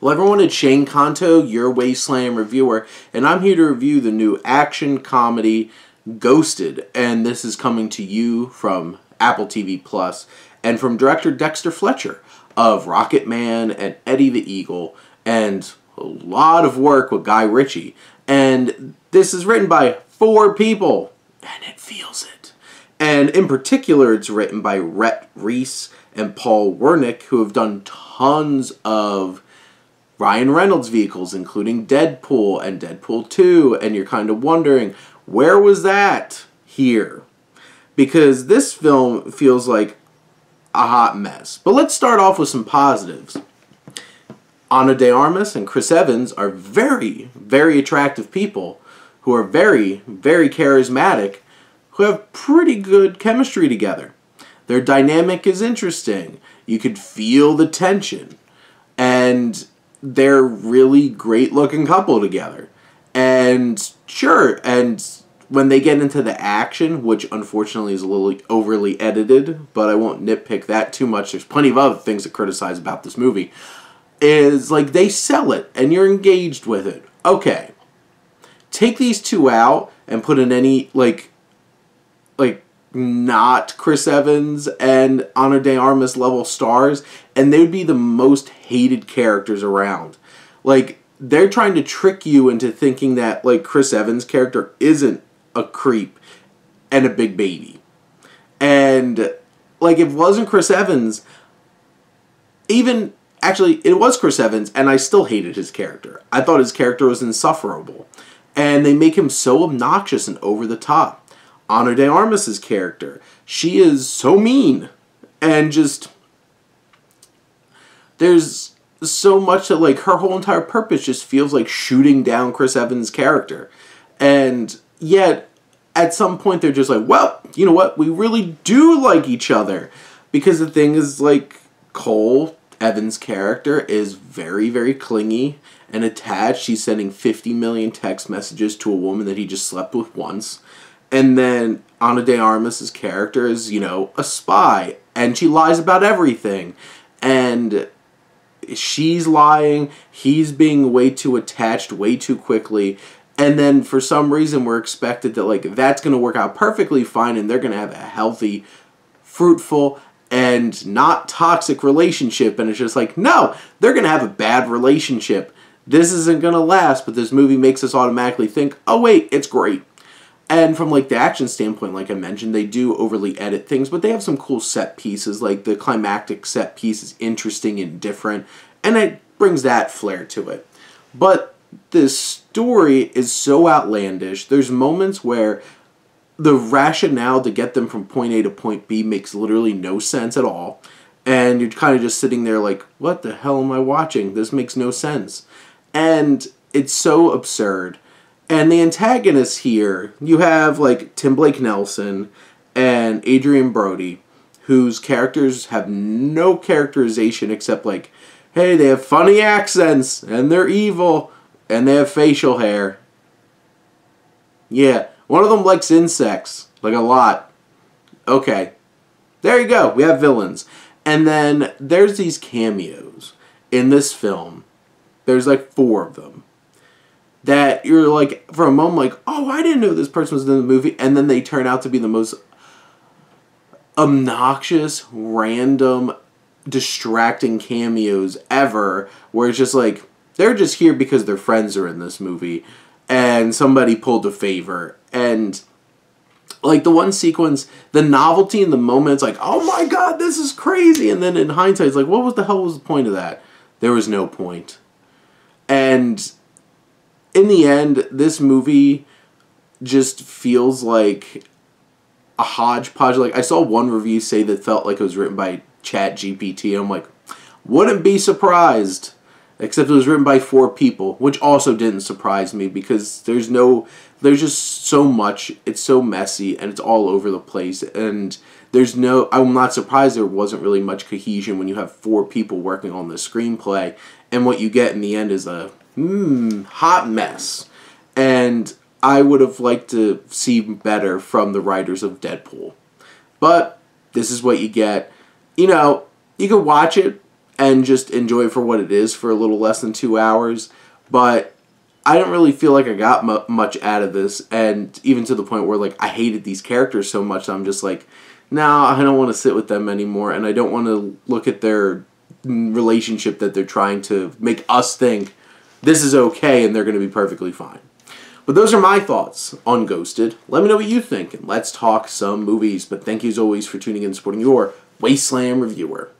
Well, everyone, it's Shane Kanto, your Wasteland reviewer, and I'm here to review the new action comedy Ghosted, and this is coming to you from Apple TV Plus and from director Dexter Fletcher of Rocket Man and Eddie the Eagle, and a lot of work with Guy Ritchie. And this is written by 4 people, and it feels it. And in particular, it's written by Rhett Reese and Paul Wernick, who have done tons of Ryan Reynolds vehicles, including Deadpool and Deadpool 2, and you're kind of wondering, where was that here? Because this film feels like a hot mess. But let's start off with some positives. Ana de Armas and Chris Evans are very, very attractive people who are very, very charismatic, who have pretty good chemistry together. Their dynamic is interesting. You could feel the tension. And they're really great looking couple together. And sure, and when they get into the action, which unfortunately is a little overly edited, but I won't nitpick that too much, there's plenty of other things to criticize about this movie, is like they sell it and you're engaged with it. Okay, take these two out and put in any like not Chris Evans and Ana de Armas level stars, and they would be the most hated characters around. Like, they're trying to trick you into thinking that, like, Chris Evans' character isn't a creep and a big baby. And, like, if it wasn't Chris Evans, actually, it was Chris Evans, and I still hated his character. I thought his character was insufferable. And they make him so obnoxious and over the top. Ana de Armas' character, she is so mean, and just, there's so much that, like, her whole entire purpose just feels like shooting down Chris Evans' character. And yet, at some point, they're just like, well, you know what, we really do like each other. Because the thing is, like, Cole, Evans' character, is very, very clingy and attached. She's sending 50 million text messages to a woman that he just slept with once. And then Ana de Armas' character is, you know, a spy. And she lies about everything. And she's lying. He's being way too attached way too quickly. And then for some reason we're expected that, like, that's going to work out perfectly fine. And they're going to have a healthy, fruitful, and not toxic relationship. And it's just like, no, they're going to have a bad relationship. This isn't going to last. But this movie makes us automatically think, oh, wait, it's great. And from, like, the action standpoint, like I mentioned, they do overly edit things, but they have some cool set pieces. Like, the climactic set piece is interesting and different, and it brings that flair to it. But this story is so outlandish. There's moments where the rationale to get them from point A to point B makes literally no sense at all. And you're kind of just sitting there like, what the hell am I watching? This makes no sense. And it's so absurd. And the antagonists here, you have, like, Tim Blake Nelson and Adrian Brody, whose characters have no characterization except, like, hey, they have funny accents, and they're evil, and they have facial hair. Yeah, one of them likes insects, like, a lot. Okay, there you go, we have villains. And then there's these cameos in this film. There's, like, 4 of them. That you're like, for a moment, like, oh, I didn't know this person was in the movie. And then they turn out to be the most obnoxious, random, distracting cameos ever. Where it's just like, they're just here because their friends are in this movie. And somebody pulled a favor. And, like, the one sequence, the novelty in the moment, it's like, oh my god, this is crazy. And then in hindsight, it's like, what the hell was the point of that? There was no point. And in the end, this movie just feels like a hodgepodge. Like, I saw one review say that felt like it was written by ChatGPT. I'm like, wouldn't be surprised. Except it was written by 4 people, which also didn't surprise me because there's just so much. It's so messy and it's all over the place. And I'm not surprised there wasn't really much cohesion when you have 4 people working on the screenplay. And what you get in the end is a hot mess. And I would have liked to see better from the writers of Deadpool. But this is what you get. You know, you can watch it and just enjoy it for what it is for a little less than 2 hours. But I didn't really feel like I got much out of this, and even to the point where like I hated these characters so much, I'm just like, no, I don't want to sit with them anymore, and I don't want to look at their relationship that they're trying to make us think this is okay and they're going to be perfectly fine. But those are my thoughts on Ghosted. Let me know what you think, and let's talk some movies. But thank you as always for tuning in and supporting your Wasteland reviewer.